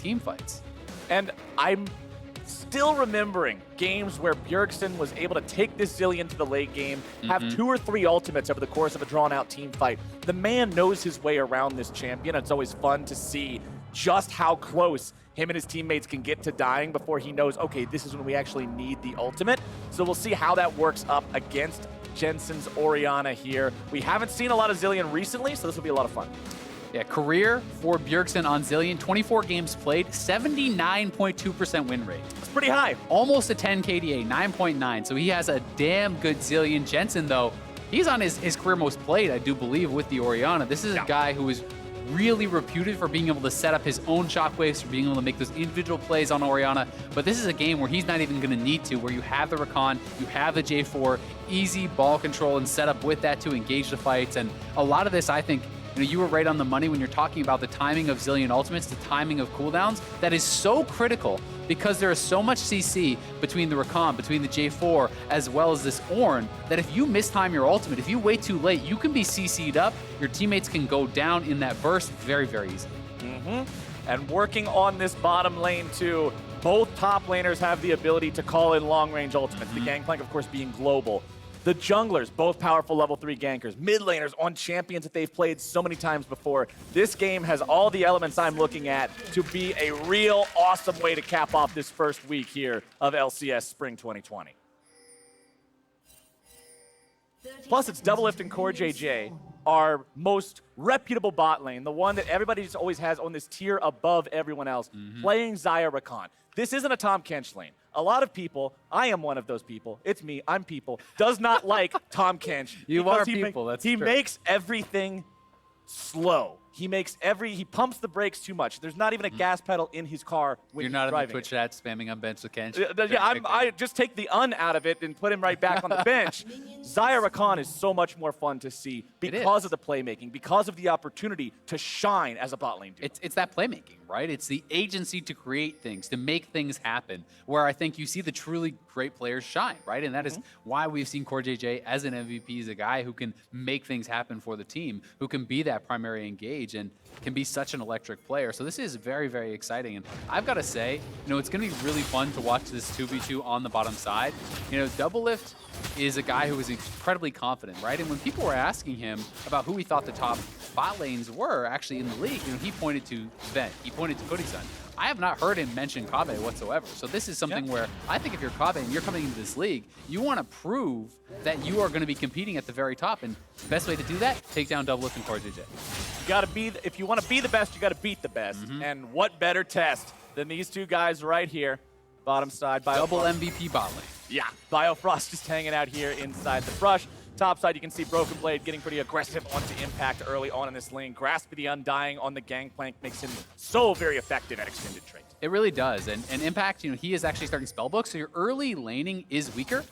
team fights. And I'm still remembering games where Bjergsen was able to take this Zilean to the late game, have 2 or 3 ultimates over the course of a drawn-out team fight. The man knows his way around this champion. It's always fun to see just how close him and his teammates can get to dying before he knows, okay, this is when we actually need the ultimate. So we'll see how that works up against Jensen's Orianna here. We haven't seen a lot of Zilean recently, so this will be a lot of fun. Yeah, career for Bjergsen on Zilean, 24 games played, 79.2% win rate. It's pretty high. Almost a 10 KDA, 9.9. So he has a damn good Zilean. Jensen, though, he's on his career most played, I do believe, with the Orianna. This is a guy who is really reputed for being able to set up his own shockwaves, for being able to make those individual plays on Orianna. But this is a game where he's not even going to need to, where you have the Rakan, you have the J4, easy ball control and setup with that to engage the fights. And a lot of this, I think, you were right on the money when you're talking about the timing of Zilean ultimates, the timing of cooldowns. That is so critical because there is so much CC between the Rakan, between the J4, as well as this Ornn, that if you mistime your ultimate, if you wait too late, you can be CC'd up. Your teammates can go down in that burst very, very easily. And working on this bottom lane too, both top laners have the ability to call in long-range ultimates. The Gangplank, of course, being global. The junglers, both powerful level 3 gankers. Mid laners on champions that they've played so many times before. This game has all the elements I'm looking at to be a real awesome way to cap off this first week here of LCS Spring 2020. Plus, it's Doublelift and Core JJ, our most reputable bot lane, the one that everybody just always has on this tier above everyone else, playing Xayah Rakan. This isn't a Tahm Kench lane. A lot of people, I am one of those people, it's me, I'm people, does not like Tahm Kench. You are people, that's true. He makes everything slow. He pumps the brakes too much. There's not even a gas pedal in his car when You're he's not driving. in the Twitch chat spamming on bench with Kench? Yeah, I just take the out of it and put him right back on the bench. Xayah Rakan is so much more fun to see because of the playmaking, because of the opportunity to shine as a bot lane duo. It's that playmaking, right? It's the agency to create things, to make things happen, where I think you see the truly great players shine, right? And that is why we've seen Core JJ as an MVP, as a guy who can make things happen for the team, who can be that primary engage and can be such an electric player. So this is very, very exciting. And I've got to say, it's going to be really fun to watch this 2v2 on the bottom side. Doublelift is a guy who is incredibly confident, right? And when people were asking him about who he thought the top bot lanes were actually in the league, he pointed to Sven, he pointed to Kodisan. I have not heard him mention Kobbe whatsoever. So this is something where I think if you're Kobbe and you're coming into this league, you want to prove that you are going to be competing at the very top. And the best way to do that, take down Doublelift and Core JJ. If you want to be the best, you got to beat the best. And what better test than these two guys right here, bottom side. Double MVP bot lane. Yeah, Biofrost just hanging out here inside the brush. Top side, you can see Broken Blade getting pretty aggressive onto Impact early on in this lane. Grasp of the Undying on the Gangplank makes him so very effective at extended trade. It really does. And Impact, he is actually starting Spellbook, so your early laning is weaker.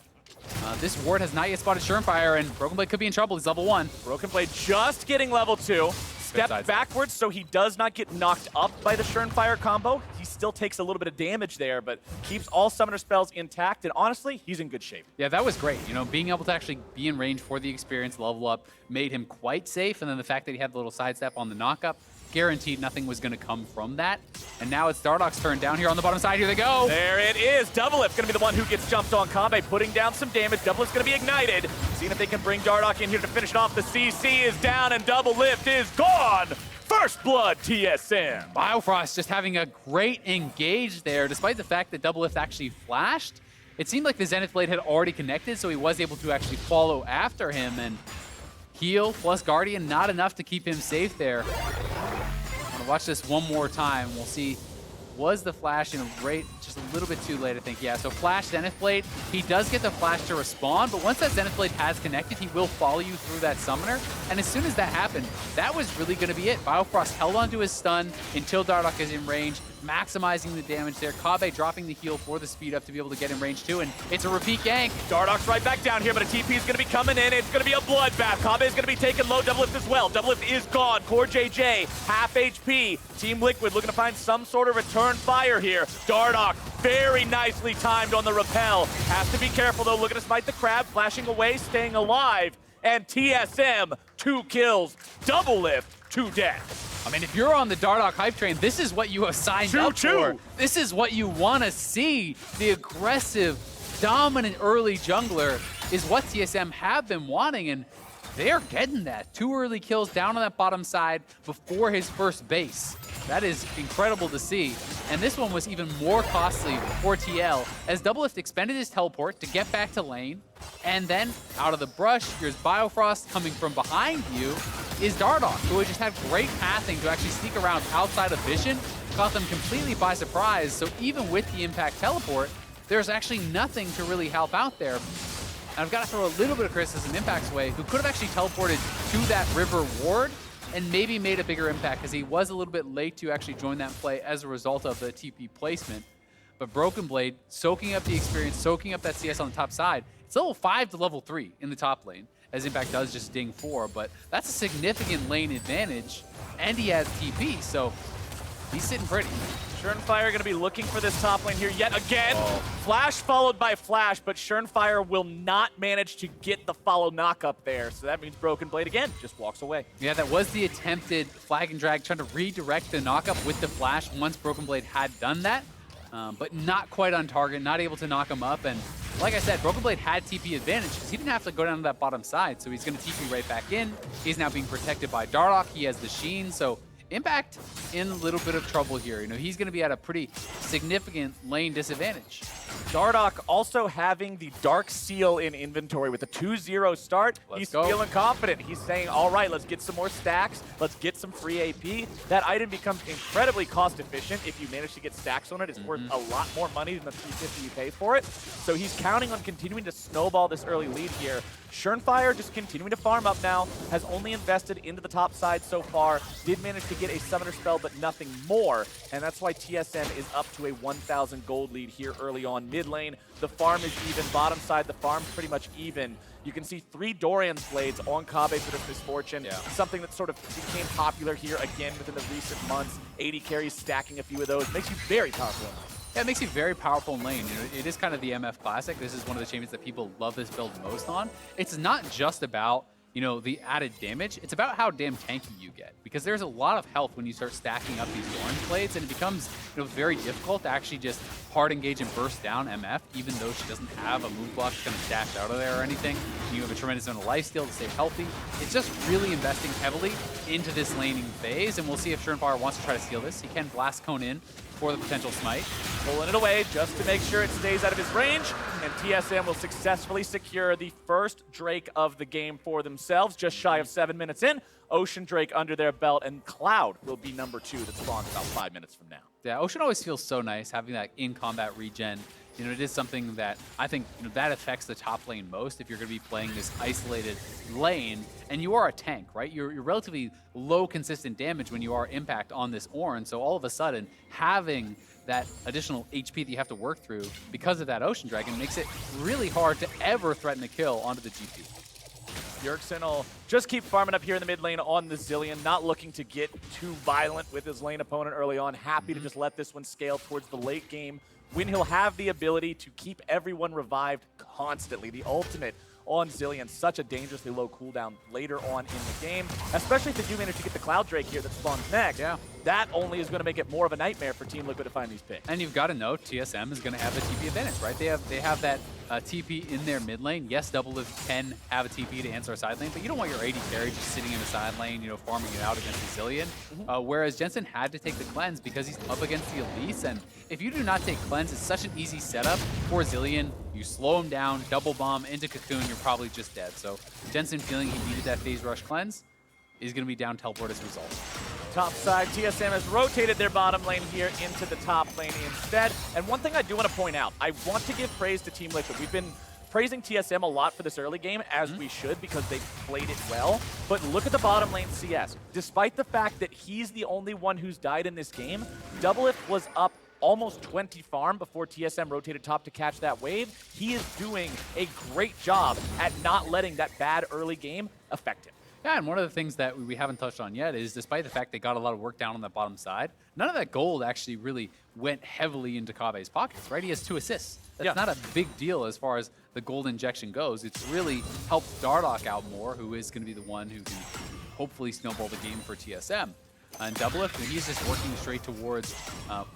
This ward has not yet spotted Surenfire, and Broken Blade could be in trouble. He's level 1. Broken Blade just getting level 2. Step backwards so he does not get knocked up by the Surenfire combo. He still takes a little bit of damage there, but keeps all summoner spells intact, and honestly, he's in good shape. Yeah, that was great. Being able to actually be in range for the experience, level up, made him quite safe, and then the fact that he had the little sidestep on the knockup, guaranteed nothing was going to come from that. And now it's Dardoch's turn down here on the bottom side. Here they go. There it is. Doublelift going to be the one who gets jumped on. Kobbe putting down some damage. Doublelift's going to be ignited. Seeing if they can bring Dardoch in here to finish it off. The CC is down and Doublelift is gone. First blood, TSM. Biofrost just having a great engage there, despite the fact that Doublelift actually flashed. It seemed like the Zenith Blade had already connected, so he was able to actually follow after him, and heal plus Guardian, not enough to keep him safe there. I'm gonna watch this one more time. We'll see, was the flash right, just a little bit too late, I think. Yeah, so flash Zenith Blade. He does get the flash to respond, but once that Zenith Blade has connected, he will follow you through that summoner. And as soon as that happened, that was really gonna be it. Biofrost held onto his stun until Dardoch is in range, maximizing the damage there. Kobbe dropping the heal for the speed up to be able to get in range too, and it's a repeat gank. Dardoch's right back down here, but a TP is going to be coming in. It's going to be a bloodbath. Kobbe is going to be taking low. Doublelift as well. Doublelift is gone. Core JJ, half HP. Team Liquid looking to find some sort of return fire here. Dardoch very nicely timed on the rappel. Has to be careful though. Looking to smite the crab, flashing away, staying alive. And TSM, 2 kills. Doublelift, 2 dead. I mean, if you're on the Dardoch hype train, this is what you have signed up for. This is what you want to see. The aggressive, dominant early jungler is what TSM have been wanting, and they're getting that. 2 early kills down on that bottom side before his first base. That is incredible to see. And this one was even more costly for TL as Doublelift expended his teleport to get back to lane. And then out of the brush, here's Biofrost coming from behind you is Dardoch, who had just had great pathing to actually sneak around outside of vision, caught them completely by surprise. So even with the impact teleport, there's actually nothing to really help out there. And I've got to throw a little bit of criticism Impact's way, who could have actually teleported to that river ward and maybe made a bigger impact because he was a little bit late to actually join that play as a result of the TP placement. But Broken Blade, soaking up the experience, soaking up that CS on the top side. It's level 5 to level 3 in the top lane, as Impact does just ding 4, but that's a significant lane advantage, and he has TP, so he's sitting pretty. Schernfire going to be looking for this top lane here yet again. Flash followed by flash, but Schernfire will not manage to get the follow knock up there. So that means Broken Blade again just walks away. Yeah, that was the attempted flag and drag, trying to redirect the knock up with the flash once Broken Blade had done that, but not quite on target, not able to knock him up. And like I said, Broken Blade had TP advantage because he didn't have to go down to that bottom side, so he's going to TP right back in. He's now being protected by Dardoch. He has the Sheen, so Impact in a little bit of trouble here. You know, he's going to be at a pretty significant lane disadvantage. Dardoch also having the Dark Seal in inventory with a 2-0 start. He's feeling confident. He's saying, all right, let's get some more stacks. Let's get some free AP. That item becomes incredibly cost efficient. If you manage to get stacks on it, it's worth a lot more money than the 350 you pay for it. So he's counting on continuing to snowball this early lead here. Schernfire just continuing to farm up now, has only invested into the top side so far, did manage to get a summoner spell, but nothing more, and that's why TSM is up to a 1,000 gold lead here early on mid lane. The farm is even, bottom side, the farm's pretty much even. You can see 3 Dorian's Blades on Kobbe for this misfortune, something that sort of became popular here again within the recent months. 80 carries stacking a few of those, makes you very powerful. Yeah, it makes you very powerful in lane. You know, it is kind of the MF Classic. This is one of the champions that people love this build most on. It's not just about, you know, the added damage. It's about how damn tanky you get, because there's a lot of health when you start stacking up these orange blades, and it becomes, you know, very difficult to actually just hard engage and burst down MF, even though she doesn't have a move block kind of dashed out of there or anything. You have a tremendous amount of lifesteal to stay healthy. It's just really investing heavily into this laning phase, and we'll see if Schernfire wants to try to steal this. He can blast cone in for the potential smite. Pulling it away just to make sure it stays out of his range, and TSM will successfully secure the first Drake of the game for themselves, just shy of 7 minutes in. Ocean Drake under their belt, and Cloud will be number 2 that spawns about 5 minutes from now. Yeah, Ocean always feels so nice having that in-combat regen. You know, it is something that I think, you know, that affects the top lane most if you're going to be playing this isolated lane, and you are a tank, right? You're relatively low consistent damage when you are impact on this Ornn, so all of a sudden having that additional HP that you have to work through because of that Ocean Dragon makes it really hard to ever threaten a kill onto the GP. Bjergsen will just keep farming up here in the mid lane on the Zilean, not looking to get too violent with his lane opponent early on, happy to just let this one scale towards the late game, when he'll have the ability to keep everyone revived constantly. The ultimate on Zilean, such a dangerously low cooldown later on in the game, especially if they do manage to get the Cloud Drake here that spawns next. Yeah. That only is going to make it more of a nightmare for Team Liquid to find these picks. And you've got to know TSM is going to have the TP advantage, right? They have that TP in their mid lane. Yes, Doublelift can have a TP to answer a side lane, but you don't want your AD carry just sitting in the side lane, you know, farming it out against the Zilean. Whereas Jensen had to take the cleanse because he's up against the Elise, and if you do not take cleanse, it's such an easy setup for Zilean. You slow him down, double bomb into Cocoon, you're probably just dead. So Jensen feeling he needed that phase rush cleanse is going to be down teleport as a result. Top side, TSM has rotated their bottom lane here into the top lane instead. And one thing I do want to point out, I want to give praise to Team Liquid. We've been praising TSM a lot for this early game, as we should, because they played it well. But look at the bottom lane CS. Despite the fact that he's the only one who's died in this game, Doublelift was up almost 20 farm before TSM rotated top to catch that wave. He is doing a great job at not letting that bad early game affect him. Yeah, and one of the things that we haven't touched on yet is, despite the fact they got a lot of work down on the bottom side, none of that gold actually really went heavily into Kobbe's pockets, right? He has 2 assists. That's not a big deal as far as the gold injection goes. It's really helped Dardoch out more, who is going to be the one who can hopefully snowball the game for TSM. And Doublelift, he's just working straight towards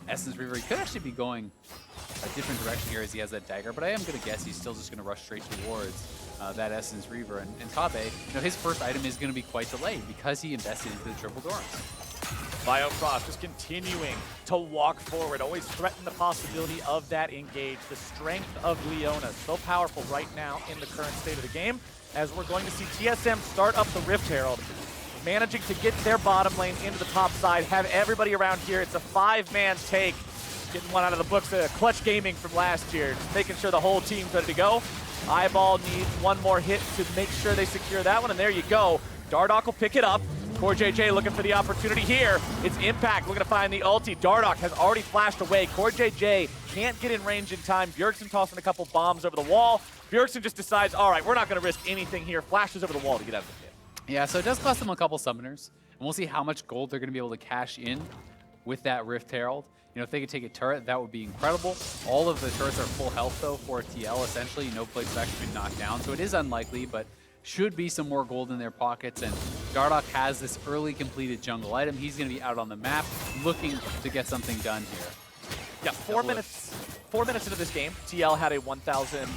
Essence Reaver. He could actually be going a different direction here as he has that dagger, but I am going to guess he's still just going to rush straight towards that Essence Reaver. And Tabe, his first item is going to be quite delayed because he invested into the triple Dorms. Biofrost just continuing to walk forward, always threaten the possibility of that engage. The strength of Leona, so powerful right now in the current state of the game, as we're going to see TSM start up the Rift Herald, managing to get their bottom lane into the top side, have everybody around here. It's a 5-man take, getting one out of the books, Clutch Gaming from last year, just making sure the whole team's ready to go. Eyeball needs one more hit to make sure they secure that one, and there you go. Dardoch will pick it up. CoreJJ looking for the opportunity here. It's Impact looking to find the ulti. Dardoch has already flashed away. CoreJJ can't get in range in time. Bjergsen tossing a couple bombs over the wall. Bjergsen just decides, all right, we're not going to risk anything here. Flashes over the wall to get out of the pit. Yeah, so it does cost them a couple summoners, and we'll see how much gold they're going to be able to cash in with that Rift Herald. If they could take a turret, that would be incredible. All of the turrets are full health, though, for TL, essentially. No place has actually been knocked down, so it is unlikely, but should be some more gold in their pockets. And Dardoch has this early completed jungle item. He's going to be out on the map looking to get something done here. Yeah, 4 minutes into this game, TL had a 1,000.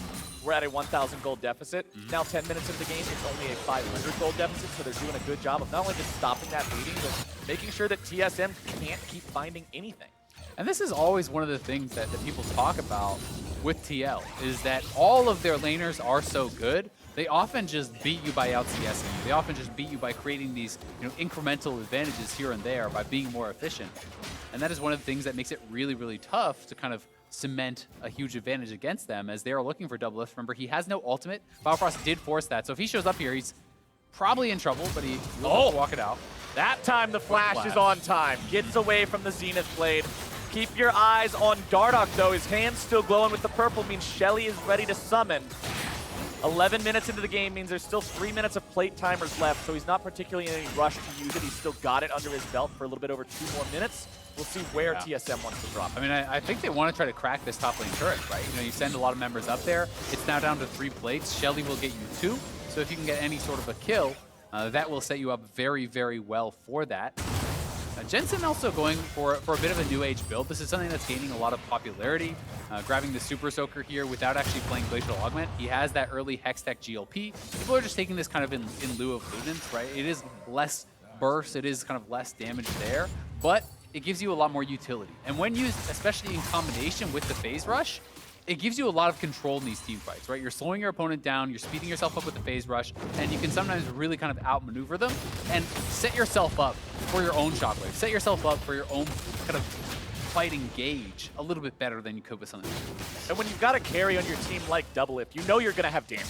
We're at a 1,000 gold deficit. Now 10 minutes into the game, it's only a 500 gold deficit, so they're doing a good job of not only just stopping that bleeding, but making sure that TSM can't keep finding anything. And this is always one of the things that people talk about with TL, is that all of their laners are so good, they often just beat you by LCSing you. They often just beat you by creating these incremental advantages here and there by being more efficient. And that is one of the things that makes it really, really tough to kind of cement a huge advantage against them, as they are looking for Doublelift. Remember, he has no ultimate. Biofrost did force that, so if he shows up here, he's probably in trouble, but he will walk it out. That time the flash is on time. Gets away from the Zenith Blade. Keep your eyes on Dardoch, though. His hand's still glowing with the purple, means Shelly is ready to summon. 11 minutes into the game means there's still 3 minutes of plate timers left, so he's not particularly in any rush to use it. He's still got it under his belt for a little bit over 2 more minutes. We'll see where TSM wants to drop it. I mean, I think they want to try to crack this top lane turret, right? You send a lot of members up there. It's now down to 3 plates. Shelly will get you 2, so if you can get any sort of a kill, that will set you up very, very well for that. Jensen also going for a bit of a new age build. This is something that's gaining a lot of popularity. Grabbing the Super Soaker here without actually playing Glacial Augment. He has that early Hextech GLP. People are just taking this kind of in lieu of Ludens, right? It is less burst, it is kind of less damage there, but it gives you a lot more utility. And when used, especially in combination with the Phase Rush, it gives you a lot of control in these team fights, right? You're slowing your opponent down, you're speeding yourself up with the Phase Rush, and you can sometimes really kind of outmaneuver them and set yourself up for your own shockwave. Set yourself up for your own kind of fighting gauge a little bit better than you could with something like. And when you've got a carry on your team like Doublelift, you know you're going to have damage.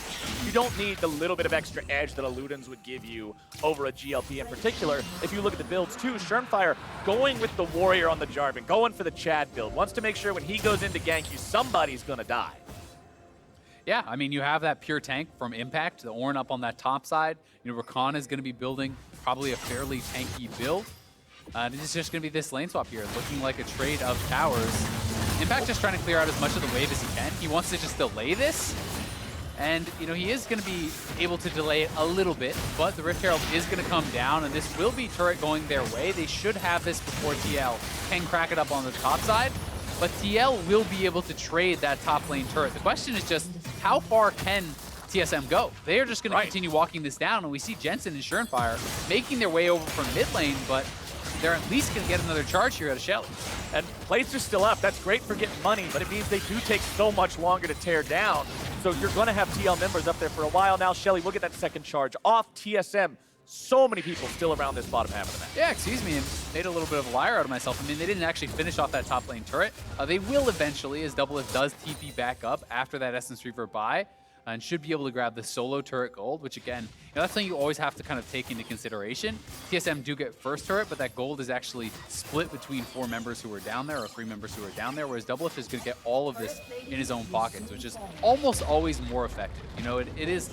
You don't need the little bit of extra edge that a Ludens would give you over a GLP in particular. If you look at the builds too, Schernfire going with the Warrior on the Jarvan, going for the Chad build, wants to make sure when he goes into gank you, somebody's going to die. Yeah, I mean, you have that pure tank from Impact, the Ornn up on that top side. Rakan is going to be building probably a fairly tanky build. It's just going to be this lane swap here, looking like a trade of towers. Impact just trying to clear out as much of the wave as he can. He wants to just delay this. And, he is going to be able to delay it a little bit, but the Rift Herald is going to come down, and this will be turret going their way. They should have this before TL can crack it up on the top side, but TL will be able to trade that top lane turret. The question is just, how far can TSM go? They are just going to continue walking this down, and we see Jensen and Schernfire making their way over from mid lane, but they're at least going to get another charge here out of Shelly. And plates are still up. That's great for getting money, but it means they do take so much longer to tear down. So you're going to have TL members up there for a while now. Shelly will get that second charge off TSM. So many people still around this bottom half of the map. Yeah, excuse me, and made a little bit of a liar out of myself. I mean, they didn't actually finish off that top lane turret. They will eventually, as Doublelift does TP back up after that Essence Reaver buy, and should be able to grab the solo turret gold, which again, that's something you always have to kind of take into consideration. TSM do get first turret, but that gold is actually split between 4 members who are down there, or 3 members who are down there, whereas Doublelift is going to get all of this in his own pockets, which is almost always more effective. It is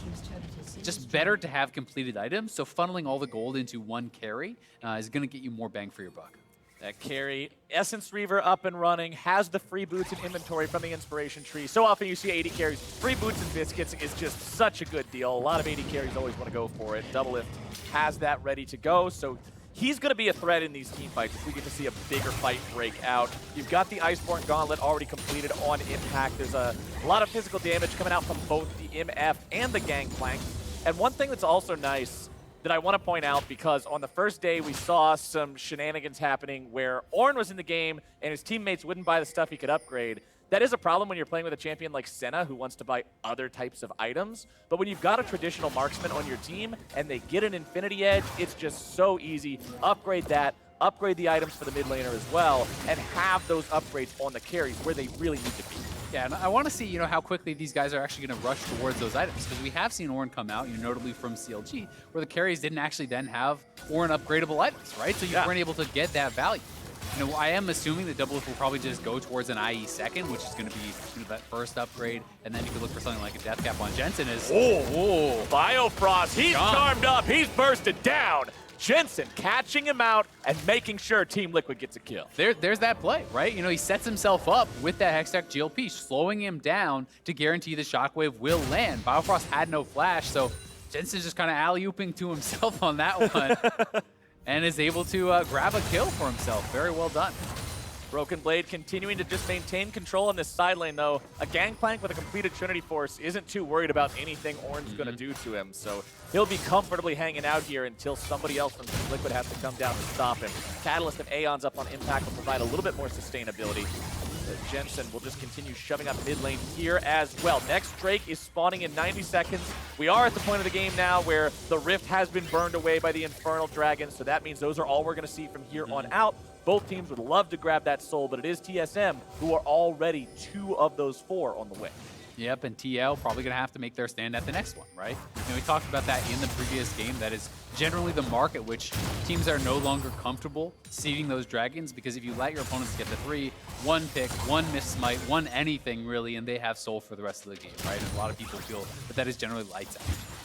just better to have completed items, so funneling all the gold into one carry is going to get you more bang for your buck. That carry, Essence Reaver up and running, has the free boots and inventory from the inspiration tree. So often you see AD carries, free boots and biscuits is just such a good deal. A lot of AD carries always want to go for it. Doublelift has that ready to go, so he's going to be a threat in these team fights if we get to see a bigger fight break out. You've got the Iceborne Gauntlet already completed on Impact. There's a lot of physical damage coming out from both the MF and the Gangplank. And one thing that's also nice that I want to point out, because on the first day we saw some shenanigans happening where Ornn was in the game and his teammates wouldn't buy the stuff he could upgrade. That is a problem when you're playing with a champion like Senna who wants to buy other types of items. But when you've got a traditional marksman on your team and they get an Infinity Edge, it's just so easy. Upgrade that, upgrade the items for the mid laner as well, and have those upgrades on the carries where they really need to be. Yeah, and I want to see, how quickly these guys are actually going to rush towards those items, because we have seen Ornn come out, notably from CLG, where the carries didn't actually then have Ornn upgradable items, right? So you weren't able to get that value. I am assuming that Doublelift will probably just go towards an IE second, which is going to be that first upgrade, and then you could look for something like a Death Cap on Jensen. Biofrost, he's charmed up, he's bursted down. Jensen catching him out and making sure Team Liquid gets a kill. There's that play, right? He sets himself up with that Hextech GLP, slowing him down to guarantee the Shockwave will land. Biofrost had no flash, so Jensen's just kind of alley-ooping to himself on that one and is able to grab a kill for himself. Very well done. Broken Blade continuing to just maintain control on this side lane, though. A Gangplank with a completed Trinity Force isn't too worried about anything Ornn's going to do to him, so he'll be comfortably hanging out here until somebody else from Team Liquid has to come down to stop him. Catalyst of Aeons up on Impact will provide a little bit more sustainability. Jensen will just continue shoving up mid lane here as well. Next Drake is spawning in 90 seconds. We are at the point of the game now where the Rift has been burned away by the Infernal Dragon, so that means those are all we're going to see from here on out. Both teams would love to grab that soul, but it is TSM who are already 2 of those 4 on the way. Yep, and TL probably going to have to make their stand at the next one, right? We talked about that in the previous game. That is generally the mark at which teams are no longer comfortable seeding those dragons, because if you let your opponents get the 3, 1 pick, 1 miss smite, 1 anything really, and they have soul for the rest of the game, right? And a lot of people feel that is generally lights out.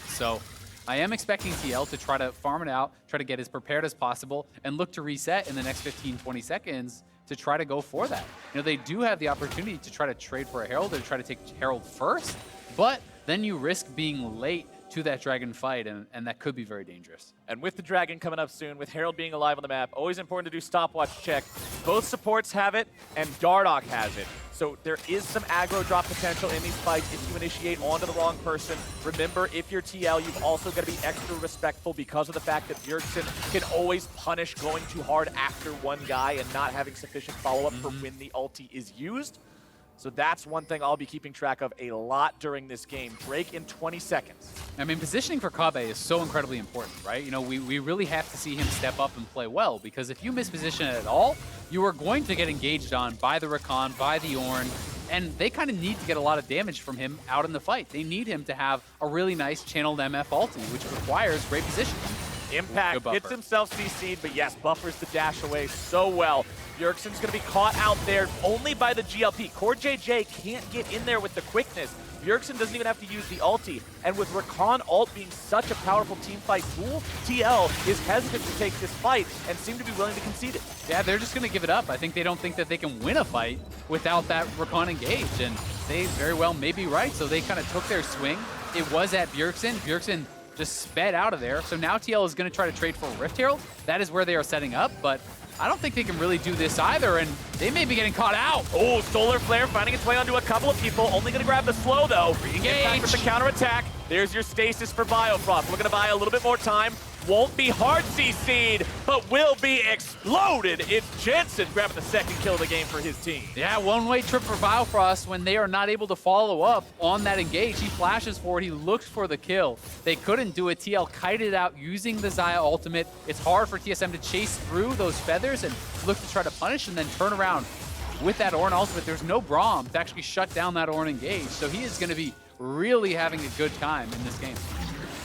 So I am expecting TL to try to farm it out, try to get as prepared as possible, and look to reset in the next 15-20 seconds to try to go for that. They do have the opportunity to try to trade for a Herald or try to take Herald first, but then you risk being late to that dragon fight, and that could be very dangerous. And with the dragon coming up soon, with Herald being alive on the map, always important to do stopwatch check. Both supports have it, and Dardoch has it. So there is some aggro drop potential in these fights if you initiate onto the wrong person. Remember, if you're TL, you've also got to be extra respectful because of the fact that Bjergsen can always punish going too hard after one guy and not having sufficient follow-up for when the ulti is used. So that's one thing I'll be keeping track of a lot during this game. Break in 20 seconds. I mean, positioning for Kabe is so incredibly important, right? We really have to see him step up and play well, because if you misposition it at all, you are going to get engaged on by the Rakan, by the Ornn, and they kind of need to get a lot of damage from him out in the fight. They need him to have a really nice channeled MF ulti, which requires great positioning. Impact gets himself CC'd, but yes, buffers the dash away so well. Bjergsen's going to be caught out there only by the GLP. CoreJJ can't get in there with the quickness. Bjergsen doesn't even have to use the ulti. And with Rakan ult being such a powerful teamfight tool, TL is hesitant to take this fight and seem to be willing to concede it. Yeah, they're just going to give it up. I think they don't think that they can win a fight without that Rakan engaged, and they very well may be right. So they kind of took their swing. It was at Bjergsen. Bjergsen just sped out of there. So now TL is going to try to trade for a Rift Herald. That is where they are setting up, but I don't think they can really do this either, and they may be getting caught out. Oh, Solar Flare finding its way onto a couple of people. Only going to grab the slow, though. Impact with the counterattack. There's your stasis for Biofrost. We're going to buy a little bit more time. Won't be hard CC'd, but will be exploded. It's Jensen grabbing the second kill of the game for his team. Yeah, one-way trip for Biofrost when they are not able to follow up on that engage. He flashes forward, he looks for the kill. They couldn't do it. TL kited out using the Xayah ultimate. It's hard for TSM to chase through those feathers and look to try to punish and then turn around with that Ornn ultimate. There's no Braum to actually shut down that Ornn engage, so he is going to be really having a good time in this game.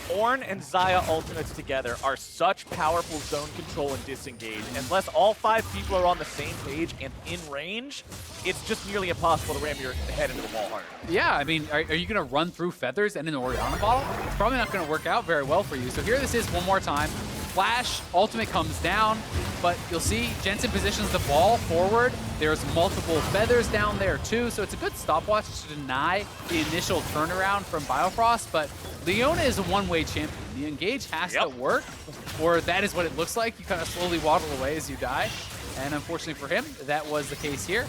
Ornn and Xayah ultimates together are such powerful zone control and disengage. Unless all 5 people are on the same page and in range, it's just nearly impossible to ram your head into the wall hard. Yeah, I mean, are you going to run through feathers and an Orianna bottle? It's probably not going to work out very well for you. So here this is one more time. flash, ultimate comes down, but you'll see Jensen positions the ball forward. There's multiple feathers down there too, so it's a good stopwatch to deny the initial turnaround from Biofrost, but Leona is a one-way champion. The engage has to work, or that is what it looks like. You kind of slowly waddle away as you die, and unfortunately for him, that was the case here.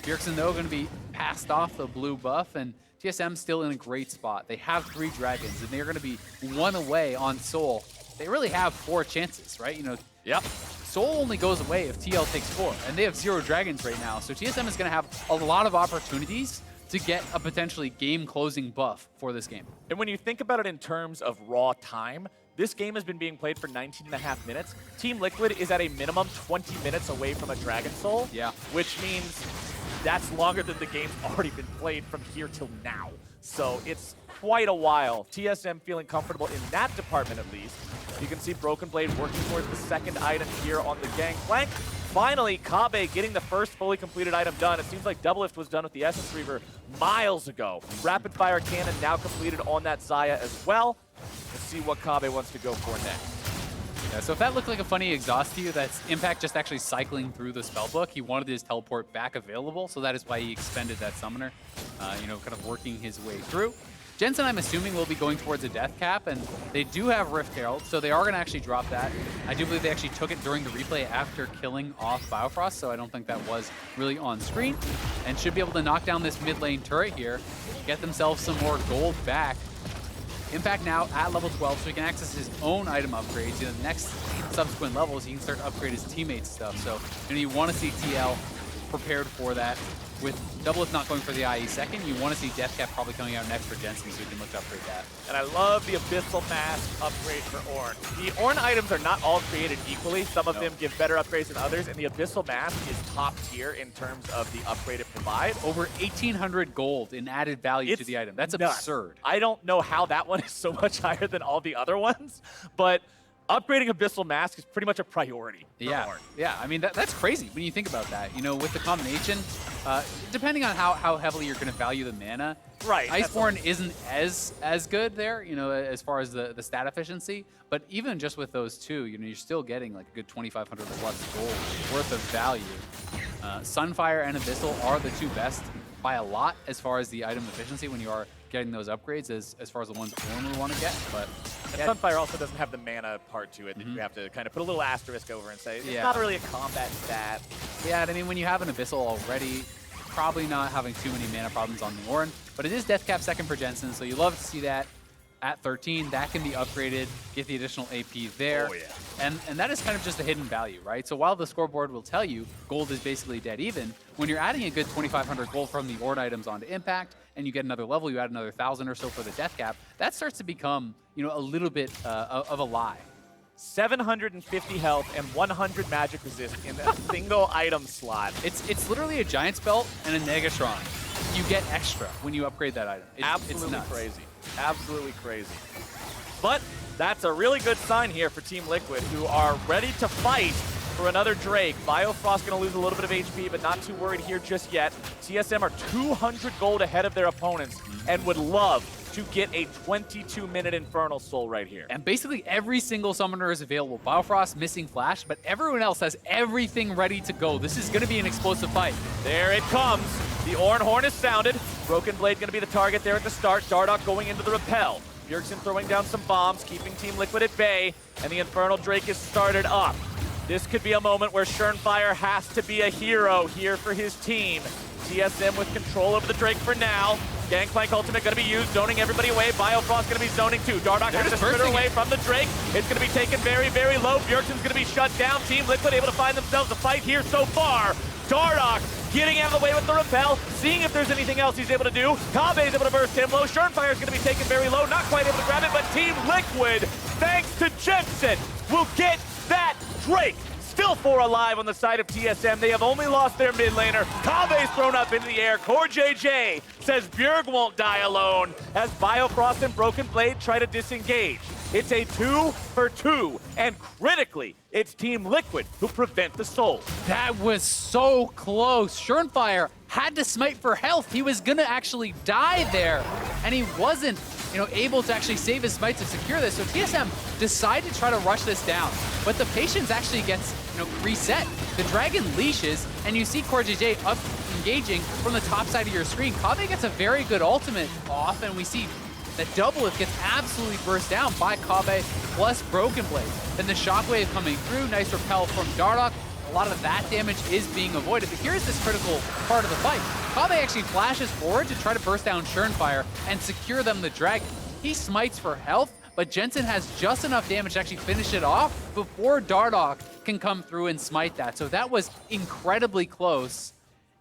Bjergsen, though, going to be passed off the blue buff, and TSM still in a great spot. They have 3 dragons, and they're going to be 1 away on Soul. They really have 4 chances, right? You know, Soul only goes away if TL takes 4, and they have 0 dragons right now. So TSM is going to have a lot of opportunities to get a potentially game-closing buff for this game. And when you think about it in terms of raw time, this game has been being played for 19.5 minutes. Team Liquid is at a minimum 20 minutes away from a Dragon Soul, which means that's longer than the game's already been played from here till now. So it's quite a while. TSM feeling comfortable in that department at least. You can see Broken Blade working towards the second item here on the Gangplank. Finally, Kabe getting the first fully completed item done. It seems like Doublelift was done with the Essence Reaver miles ago. Rapid Fire Cannon now completed on that Xayah as well. Let's see what Kabe wants to go for next. Yeah, so if that looked like a funny exhaust to you, that's Impact just actually cycling through the spellbook. He wanted his teleport back available, so that is why he expended that summoner, you know, kind of working his way through. Jensen, I'm assuming, will be going towards a death cap, and they do have Rift Herald, so they are going to actually drop that. I do believe they actually took it during the replay after killing off Biofrost, so I don't think that was really on screen, and should be able to knock down this mid lane turret here, get themselves some more gold back. Impact now at level 12, so he can access his own item upgrades. In the next subsequent levels, he can start to upgrade his teammates' stuff. So you want to see TL prepared for that. With Doublelift not going for the IE second, you want to see Death Cap probably coming out next for Jensen, so you can look to upgrade that. And I love the Abyssal Mask upgrade for Ornn. The Ornn items are not all created equally. Some of them give better upgrades than others, and the Abyssal Mask is top tier in terms of the upgrade it provides. Over 1,800 gold in added value to the item. That's absurd. I don't know how that one is so much higher than all the other ones, but upgrading Abyssal Mask is pretty much a priority for Ornn. Yeah, I mean, that's crazy when you think about that. You know, with the combination, depending on how heavily you're going to value the mana, Iceborne isn't as good there, you know, as far as the stat efficiency. But even just with those two, you know, you're still getting like a good 2,500 plus gold worth of value. Sunfire and Abyssal are the 2 best by a lot as far as the item efficiency when you are getting those upgrades as far as the ones Ornn would want to get. But Sunfire also doesn't have the mana part to it that you have to kind of put a little asterisk over and say, it's not really a combat stat. Yeah, and I mean, when you have an Abyssal already, probably not having too many mana problems on the Ornn, but it is Death Cap second for Jensen, so you love to see that. At 13, that can be upgraded, get the additional AP there. And that is kind of just a hidden value, right? So while the scoreboard will tell you gold is basically dead even, when you're adding a good 2,500 gold from the Ornn items onto Impact, and you get another level, you add another 1,000 or so for the Death Cap, that starts to become, you know, a little bit of a lie. 750 health and 100 magic resist in a single item slot. It's literally a Giant's Belt and a Negatron. You get extra when you upgrade that item. Absolutely crazy. Absolutely crazy. But that's a really good sign here for Team Liquid, who are ready to fight for another Drake. Biofrost going to lose a little bit of HP, but not too worried here just yet. TSM are 200 gold ahead of their opponents and would love to get a 22-minute Infernal Soul right here. And basically every single summoner is available. Biofrost missing Flash, but everyone else has everything ready to go. This is going to be an explosive fight. There it comes. The Ornn Horn is sounded. Broken Blade going to be the target there at the start. Dardoch going into the repel. Bjergsen throwing down some bombs, keeping Team Liquid at bay, and the Infernal Drake is started up. This could be a moment where Schernfire has to be a hero here for his team. TSM with control over the Drake for now. Gangplank ultimate going to be used, zoning everybody away. Biofrost going to be zoning too. Dardoch has to split away from the Drake. It's going to be taken very, very low. Bjergsen's going to be shut down. Team Liquid able to find themselves a fight here so far. Dardoch getting out of the way with the repel, seeing if there's anything else he's able to do. Kabe's able to burst him low. Schernfire's going to be taken very low, not quite able to grab it, but Team Liquid, thanks to Jensen, will get that Drake. Still 4 alive on the side of TSM. They have only lost their mid laner. Kabe's thrown up into the air. CoreJJ says Bjerg won't die alone as Biofrost and Broken Blade try to disengage. It's a 2 for 2, and critically, it's Team Liquid who prevent the soul. That was so close. Schernfire had to smite for health. He was gonna actually die there, and he wasn't, you know, able to actually save his smite to secure this. So TSM decide to try to rush this down. But the patience actually gets, reset. The dragon leashes, and you see CoreJJ up engaging from the top side of your screen. Kave gets a very good ultimate off, and we see that Doublelift gets absolutely burst down by Kave plus Broken Blade. Then the shockwave coming through, nice repel from Dardoch. A lot of that damage is being avoided, but here's this critical part of the fight. Kave actually flashes forward to try to burst down Schernfire and secure them the dragon. He smites for health, but Jensen has just enough damage to actually finish it off before Dardoch can come through and smite that. So that was incredibly close.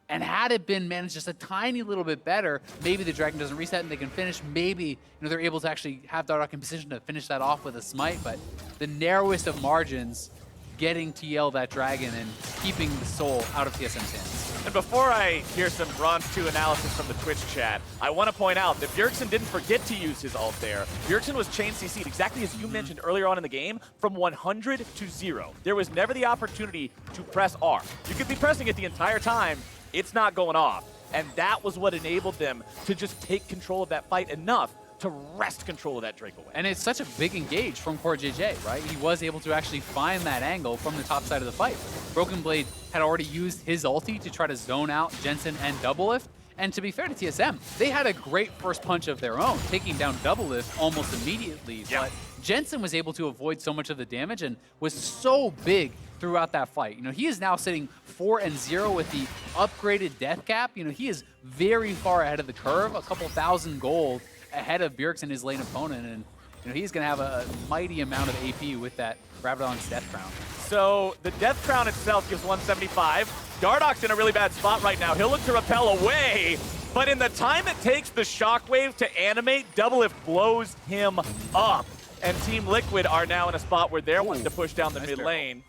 And had it been managed just a tiny little bit better, maybe the dragon doesn't reset and they can finish. Maybe they're able to actually have Dardoch in position to finish that off with a smite. But the narrowest of margins, getting TL that dragon and keeping the soul out of TSM's hands. And before I hear some Bronze 2 analysis from the Twitch chat, I want to point out that Bjergsen didn't forget to use his ult there. Bjergsen was chain CC'd, exactly as you mentioned earlier on in the game, from 100 to 0. There was never the opportunity to press R. You could be pressing it the entire time, it's not going off. And that was what enabled them to just take control of that fight enough to wrest control of that Drake away. And it's such a big engage from CoreJJ, right? He was able to actually find that angle from the top side of the fight. Broken Blade had already used his ulti to try to zone out Jensen and Doublelift. And to be fair to TSM, they had a great first punch of their own, taking down Doublelift almost immediately. But Jensen was able to avoid so much of the damage and was so big throughout that fight. He is now sitting 4-0 with the upgraded death cap. He is very far ahead of the curve, a couple thousand gold ahead of Bjergsen, his lane opponent, and he's going to have a mighty amount of AP with that Rabadon's Death Crown. So the Death Crown itself gives 175. Dardoch's in a really bad spot right now. He'll look to repel away, but in the time it takes the shockwave to animate, Doublelift blows him up. And Team Liquid are now in a spot where they're wanting to push down the mid lane.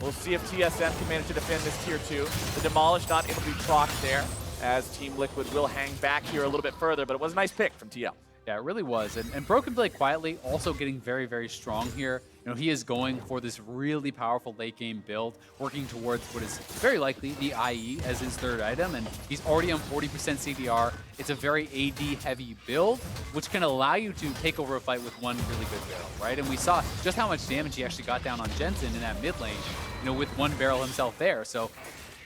We'll see if TSM can manage to defend this tier 2. The Demolish not able to be procced there, as Team Liquid will hang back here a little bit further, but it was a nice pick from TL. Yeah, it really was. And Broken Blade quietly also getting very, very strong here. He is going for this really powerful late game build, working towards what is very likely the IE as his third item, and he's already on 40% CDR. It's a very AD heavy build, which can allow you to take over a fight with one really good barrel, right? And we saw just how much damage he actually got down on Jensen in that mid lane, with one barrel himself there. So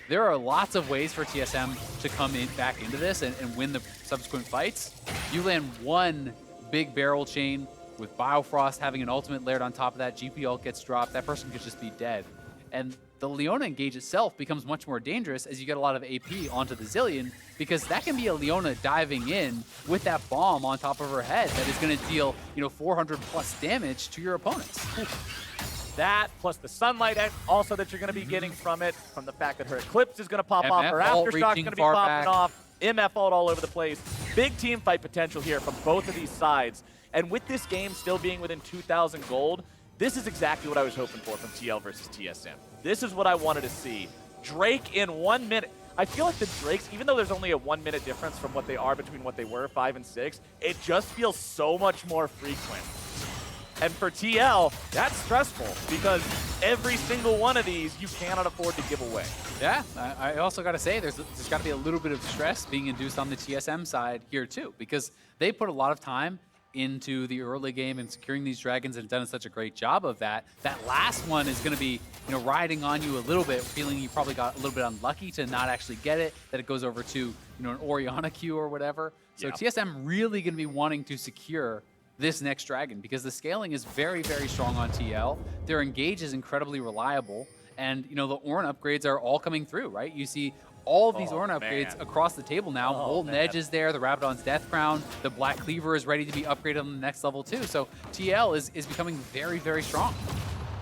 there are lots of ways for TSM to come back into this and win the subsequent fights. You land one big barrel chain with Biofrost having an ultimate layered on top of that, GP ult gets dropped, that person could just be dead. And the Leona engage itself becomes much more dangerous as you get a lot of AP onto the Zillion, because that can be a Leona diving in with that bomb on top of her head that is going to deal 400 plus damage to your opponents. That, plus the sunlight also that you're going to be getting from it, from the fact that her Eclipse is going to pop off, her Aftershock's going to be popping off, MF ult all over the place. Big team fight potential here from both of these sides. And with this game still being within 2,000 gold, this is exactly what I was hoping for from TL versus TSM. This is what I wanted to see. Drake in 1 minute. I feel like the Drakes, even though there's only a 1 minute difference from what they are between what they were 5 and 6, it just feels so much more frequent. And for TL, that's stressful because every single one of these you cannot afford to give away. Yeah, I also got to say there's got to be a little bit of stress being induced on the TSM side here too, because they put a lot of time into the early game and securing these dragons and done such a great job of that. That last one is going to be, riding on you a little bit, feeling you probably got a little bit unlucky to not actually get it, that it goes over to, an Orianna queue or whatever. So TSM really going to be wanting to secure this next dragon because the scaling is very, very strong on TL. Their engage is incredibly reliable, and the Ornn upgrades are all coming through, right? You see all of these Ornn upgrades across the table now. Molten Edge is there, the Rabadon's Death Crown, the Black Cleaver is ready to be upgraded on the next level too. So TL is becoming very, very strong.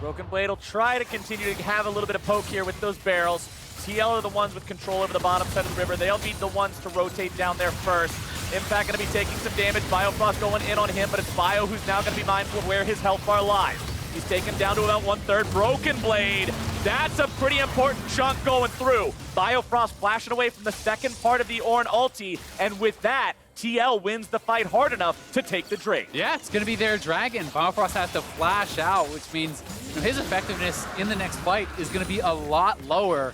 Broken Blade will try to continue to have a little bit of poke here with those barrels. TL are the ones with control over the bottom side of the river. They'll be the ones to rotate down there first. Impact going to be taking some damage. Biofrost going in on him, but it's Bio who's now going to be mindful of where his health bar lies. He's taken down to about 1/3. Broken Blade. That's a pretty important chunk going through. Biofrost flashing away from the second part of the Ornn ulti, and with that, TL wins the fight hard enough to take the Drake. Yeah, it's going to be their dragon. Biofrost has to flash out, which means his effectiveness in the next fight is going to be a lot lower.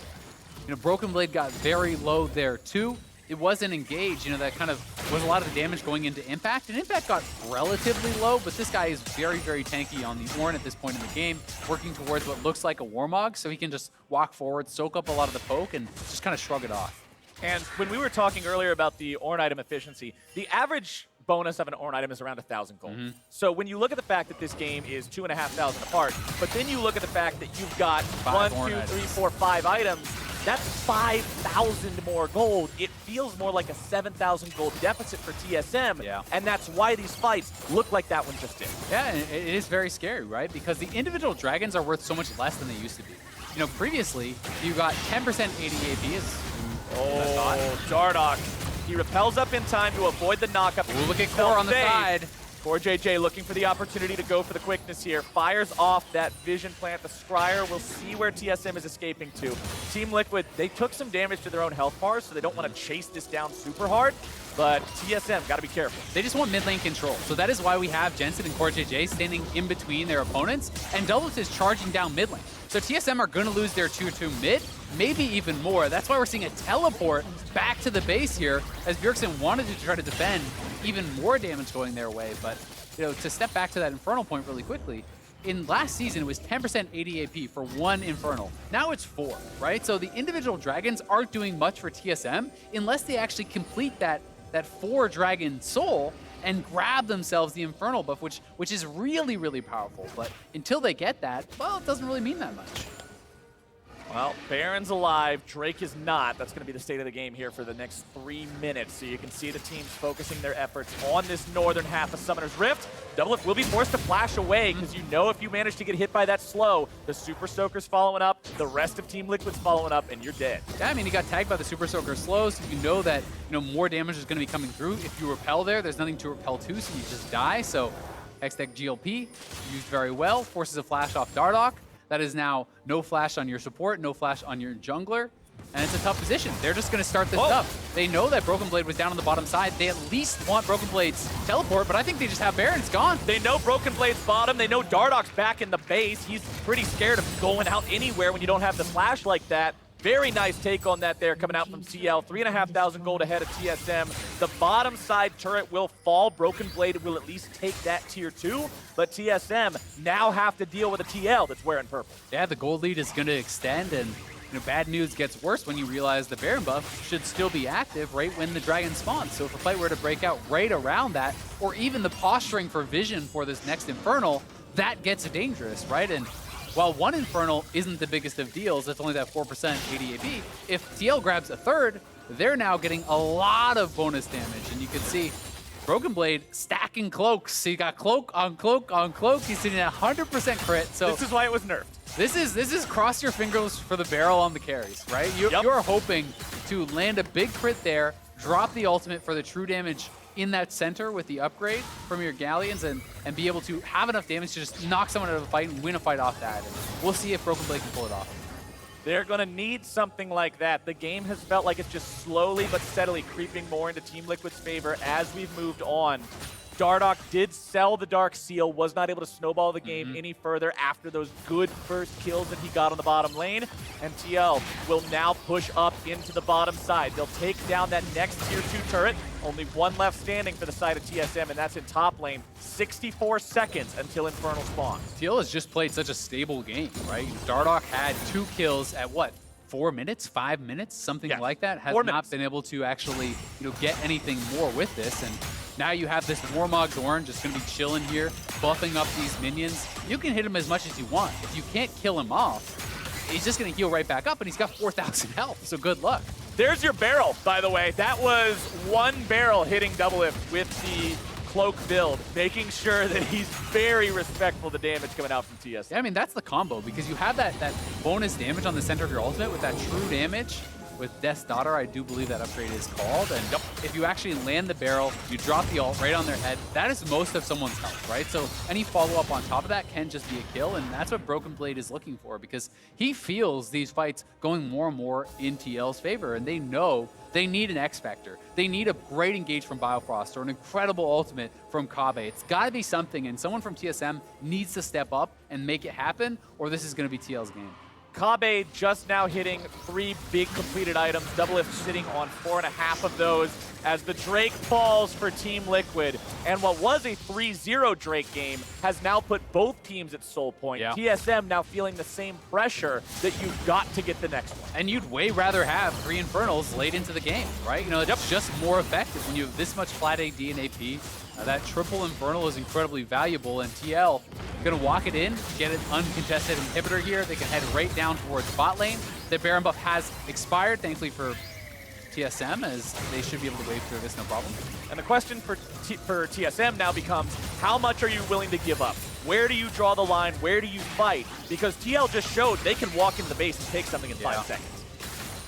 Broken Blade got very low there too. it wasn't engaged, you know, that kind of was a lot of the damage going into Impact, and Impact got relatively low, but this guy is very, very tanky on the Ornn at this point in the game, working towards what looks like a Warmog, so he can just walk forward, soak up a lot of the poke, and just kind of shrug it off. And when we were talking earlier about the Ornn item efficiency, the average bonus of an Ornn item is around 1,000 gold. So when you look at the fact that this game is 2,500 apart, but then you look at the fact that you've got 1, 2, 3, 4, 5 items, that's 5,000 more gold. It feels more like a 7,000 gold deficit for TSM, and that's why these fights look like that one just did. Yeah, and it is very scary, right? Because the individual dragons are worth so much less than they used to be. You know, previously, you got 10% AD AP as Dardoch. He repels up in time to avoid the knockup. We'll look at Core on the side. Core JJ looking for the opportunity to go for the quickness here. Fires off that vision plant. The Scryer will see where TSM is escaping to. Team Liquid, they took some damage to their own health bars, so they don't want to chase this down super hard. But TSM, got to be careful. They just want mid lane control. So that is why we have Jensen and Core JJ standing in between their opponents, and Doublelift is charging down mid lane. So TSM are going to lose their 2-2 mid, maybe even more. That's why we're seeing a teleport back to the base here, as Bjergsen wanted to try to defend, even more damage going their way. But, you know, to step back to that Infernal point really quickly, in last season, it was 10% AD AP for one Infernal. Now it's 4, right? So the individual dragons aren't doing much for TSM unless they actually complete that 4 dragon soul and grab themselves the Infernal buff, which is really, really powerful. But until they get that, well, it doesn't really mean that much. Well, Baron's alive, Drake is not. That's going to be the state of the game here for the next 3 minutes. So you can see the teams focusing their efforts on this northern half of Summoner's Rift. Doublelift will be forced to flash away, because you know if you manage to get hit by that slow, the Super Soaker's following up, the rest of Team Liquid's following up, and you're dead. Yeah, I mean, he got tagged by the Super Soaker slows. You know that, you know, more damage is going to be coming through. If you repel there's nothing to repel to, so you just die. So Hextech GLP used very well, forces a flash off Dardoch. That is now no flash on your support, no flash on your jungler, and it's a tough position. They're just going to start this up. They know that Broken Blade was down on the bottom side. They at least want Broken Blade's teleport, but I think they just have Baron. It's gone. They know Broken Blade's bottom. They know Dardoch's back in the base. He's pretty scared of going out anywhere when you don't have the flash like that. Very nice take on that there coming out from CL. 3,500 gold ahead of TSM. The bottom side turret will fall. Broken Blade will at least take that tier 2. But TSM now have to deal with a TL that's wearing purple. Yeah, the gold lead is going to extend, and you know, bad news gets worse when you realize the Baron buff should still be active right when the dragon spawns. So if a fight were to break out right around that, or even the posturing for vision for this next Infernal, that gets dangerous, right? And while one Infernal isn't the biggest of deals, it's only that 4% AD/AP, if TL grabs a third, they're now getting a lot of bonus damage. And you can see Broken Blade stacking cloaks. So you got cloak on cloak on cloak. He's sitting at 100% crit. So this is why it was nerfed. This is cross your fingers for the barrel on the carries, right? You're hoping to land a big crit there, drop the ultimate for the true damage in that center with the upgrade from your Galleons, and be able to have enough damage to just knock someone out of a fight and win a fight off that. And we'll see if Broken Blade can pull it off. They're going to need something like that. The game has felt like it's just slowly but steadily creeping more into Team Liquid's favor as we've moved on. Dardoch did sell the Dark Seal, was not able to snowball the game any further after those good first kills that he got on the bottom lane. And TL will now push up into the bottom side. They'll take down that next tier 2 turret. Only one left standing for the side of TSM, and that's in top lane. 64 seconds until Infernal spawn. TL has just played such a stable game, right? Dardoch had 2 kills at what? 4 minutes, 5 minutes, something like that. Has not been able to actually, get anything more with this. And now you have this Warmog Ornn just going to be chilling here, buffing up these minions. You can hit him as much as you want. If you can't kill him off, he's just going to heal right back up, and he's got 4,000 health, so good luck. There's your barrel, by the way. That was one barrel hitting Doublelift with the cloak build, making sure that he's very respectful of the damage coming out from TSM. Yeah, I mean, that's the combo, because you have that bonus damage on the center of your ultimate with that true damage. With Death's Daughter, I do believe that upgrade is called. And if you actually land the barrel, you drop the ult right on their head, that is most of someone's health, right? So any follow-up on top of that can just be a kill, and that's what Broken Blade is looking for, because he feels these fights going more and more in TL's favor, and they know they need an X Factor. They need a great engage from Biofrost or an incredible ultimate from Kobbe. It's got to be something, and someone from TSM needs to step up and make it happen, or this is going to be TL's game. Kabe just now hitting 3 big completed items. Doublelift sitting on 4.5 of those as the Drake falls for Team Liquid. And what was a 3-0 Drake game has now put both teams at soul point. Yeah. TSM now feeling the same pressure that you've got to get the next one. And you'd way rather have 3 Infernals late into the game, right? You know, it's just more effective when you have this much flat AD and AP. That triple Infernal is incredibly valuable, and TL gonna walk it in, get an uncontested inhibitor here. They can head right down towards bot lane. The Baron buff has expired, thankfully for TSM, as they should be able to wave through this no problem. And the question for TSM now becomes, how much are you willing to give up? Where do you draw the line? Where do you fight? Because TL just showed they can walk into the base and take something in 5 seconds.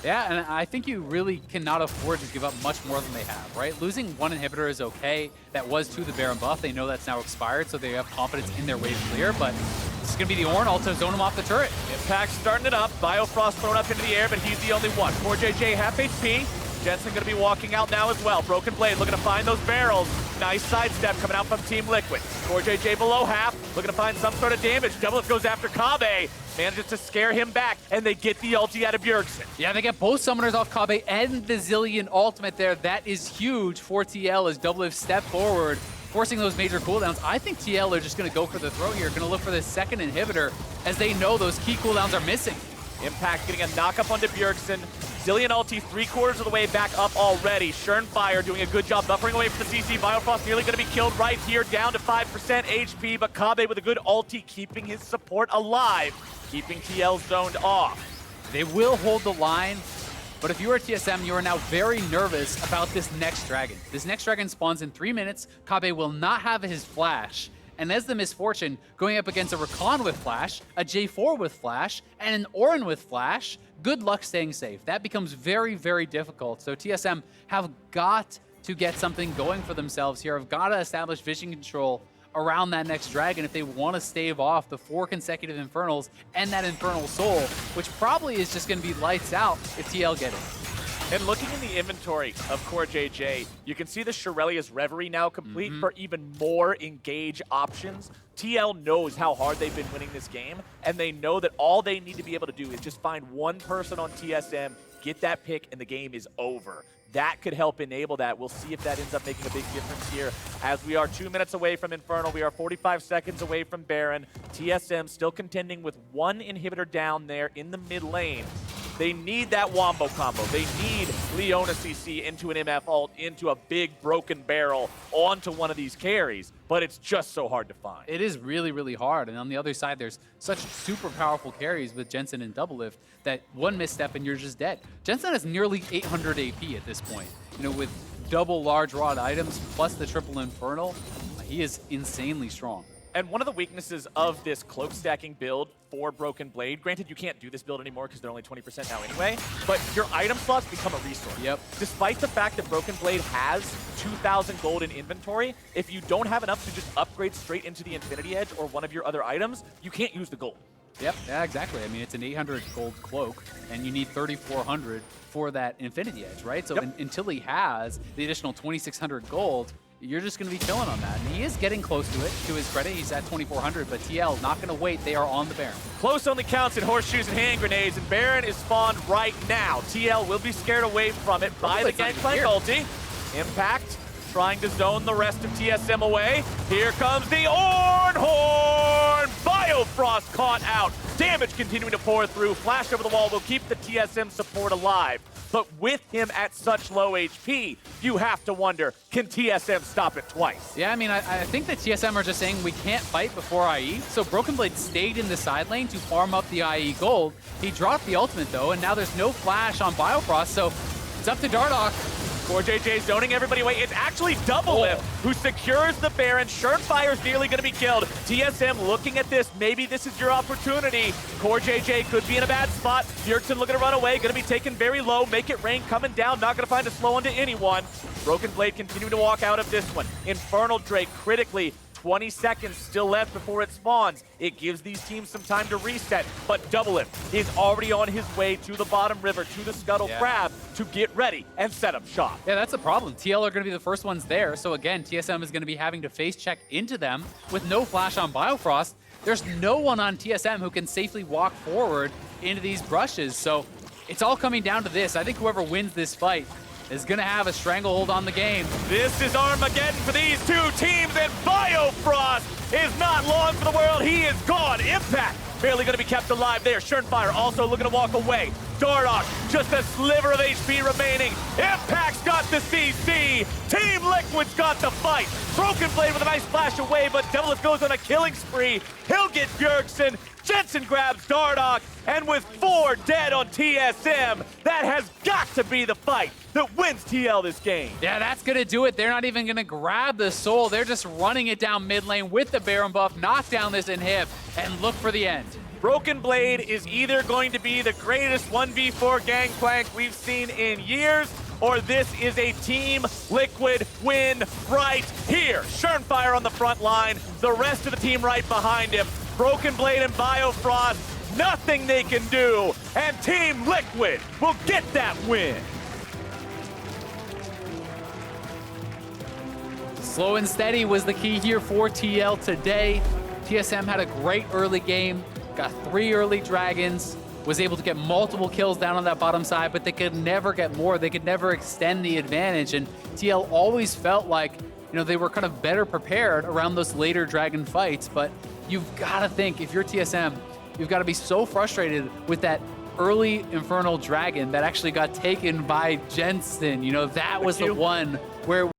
Yeah, and I think you really cannot afford to give up much more than they have, right? Losing 1 inhibitor is okay. That was to the Baron buff. They know that's now expired, so they have confidence in their wave clear, but this is going to be the Ornn ult zone him off the turret. Impact starting it up. Biofrost thrown up into the air, but he's the only one. CoreJJ half HP. Jensen going to be walking out now as well. Broken Blade looking to find those barrels. Nice sidestep coming out from Team Liquid. CoreJJ below half, looking to find some sort of damage. Doublelift goes after Kabe. Manages to scare him back, and they get the ulti out of Bjergsen. Yeah, they get both summoners off Kabe and the Zillion ultimate there. That is huge for TL as Doublelift step forward, forcing those major cooldowns. I think TL are just going to go for the throw here, going to look for this second inhibitor, as they know those key cooldowns are missing. Impact getting a knock up onto Bjergsen. Zillion ulti 3/4 of the way back up already. Schernfire doing a good job buffering away from the CC. Biofrost nearly going to be killed right here, down to 5% HP, but Kabe with a good ulti keeping his support alive, keeping TL zoned off. They will hold the line, but if you are TSM, you are now very nervous about this next dragon. This next dragon spawns in 3 minutes. Kabe will not have his flash. And as the misfortune, going up against a Rakan with flash, a J4 with flash, and an Ornn with flash, good luck staying safe. That becomes very, very difficult. So TSM have got to get something going for themselves here, have got to establish vision control around that next dragon if they want to stave off the 4 consecutive Infernals and that Infernal Soul, which probably is just going to be lights out if TL get it. And looking in the inventory of CoreJJ, you can see the Shurelya's Reverie now complete for even more engage options. TL knows how hard they've been winning this game, and they know that all they need to be able to do is just find one person on TSM, get that pick, and the game is over. That could help enable that. We'll see if that ends up making a big difference here. As we are 2 minutes away from Infernal, we are 45 seconds away from Baron. TSM still contending with 1 inhibitor down there in the mid lane. They need that Wombo combo. They need Leona CC into an MF ult, into a big broken barrel, onto one of these carries, but it's just so hard to find. It is really, really hard. And on the other side, there's such super powerful carries with Jensen and Doublelift that one misstep and you're just dead. Jensen has nearly 800 AP at this point. You know, with double large rod items plus the triple Infernal, he is insanely strong. And one of the weaknesses of this cloak stacking build for Broken Blade, granted you can't do this build anymore because they're only 20% now anyway, but your item slots become a resource. Yep. Despite the fact that Broken Blade has 2,000 gold in inventory, if you don't have enough to just upgrade straight into the Infinity Edge or one of your other items, you can't use the gold. Yep, yeah, exactly. I mean, it's an 800 gold cloak, and you need 3,400 for that Infinity Edge, right? So until he has the additional 2,600 gold, you're just going to be chilling on that. And he is getting close to it, to his credit. He's at 2,400, but TL not going to wait. They are on the Baron. Close only counts in horseshoes and hand grenades, and Baron is spawned right now. TL will be scared away from it by the Gangplank ulti. Impact trying to zone the rest of TSM away. Here comes the Ornn Horn! Biofrost caught out. Damage continuing to pour through. Flash over the wall will keep the TSM support alive. But with him at such low HP, you have to wonder, can TSM stop it twice? Yeah, I mean, I think that TSM are just saying we can't fight before IE. So Broken Blade stayed in the side lane to farm up the IE gold. He dropped the ultimate though, and now there's no flash on Biofrost, so it's up to Dardoch. CoreJJ zoning everybody away. It's actually Doublelift who secures the Baron. Schernfire's nearly going to be killed. TSM looking at this. Maybe this is your opportunity. CoreJJ could be in a bad spot. Bjergsen looking to run away. Going to be taken very low. Make it rain coming down. Not going to find a slow onto anyone. Broken Blade continuing to walk out of this one. Infernal Drake critically. 20 seconds still left before it spawns. It gives these teams some time to reset, but Doublelift is already on his way to the bottom river, to the Scuttle Crab, to get ready and set up shop. Yeah, that's the problem. TL are going to be the first ones there, so again, TSM is going to be having to face check into them with no flash on Biofrost. there's no one on TSM who can safely walk forward into these brushes. So it's all coming down to this. I think whoever wins this fight is going to have a stranglehold on the game. This is Armageddon for these two teams, and Biofrost is not long for the world. He is gone. Impact barely going to be kept alive there. Schernfire also looking to walk away. Dardoch, just a sliver of HP remaining. Impact's got the CC. Team Liquid's got the fight. Broken Blade with a nice flash away, but Devilus goes on a killing spree. He'll get Bjergsen. Jensen grabs Dardoch, and with 4 dead on TSM, that has got to be the fight that wins TL this game. Yeah, that's going to do it. They're not even going to grab the soul. They're just running it down mid lane with the Baron buff, knock down this inhib, and look for the end. Broken Blade is either going to be the greatest 1v4 gangplank we've seen in years, or this is a Team Liquid win right here. Schernfire on the front line, the rest of the team right behind him. Broken Blade and Biofrost, nothing they can do, and Team Liquid will get that win. Slow and steady was the key here for TL today. TSM had a great early game, got 3 early dragons, was able to get multiple kills down on that bottom side, but they could never get more. They could never extend the advantage, and TL always felt like, you know, they were kind of better prepared around those later dragon fights. But you've got to think, if you're TSM, you've got to be so frustrated with that early Infernal Dragon that actually got taken by Jensen. You know, that was the one where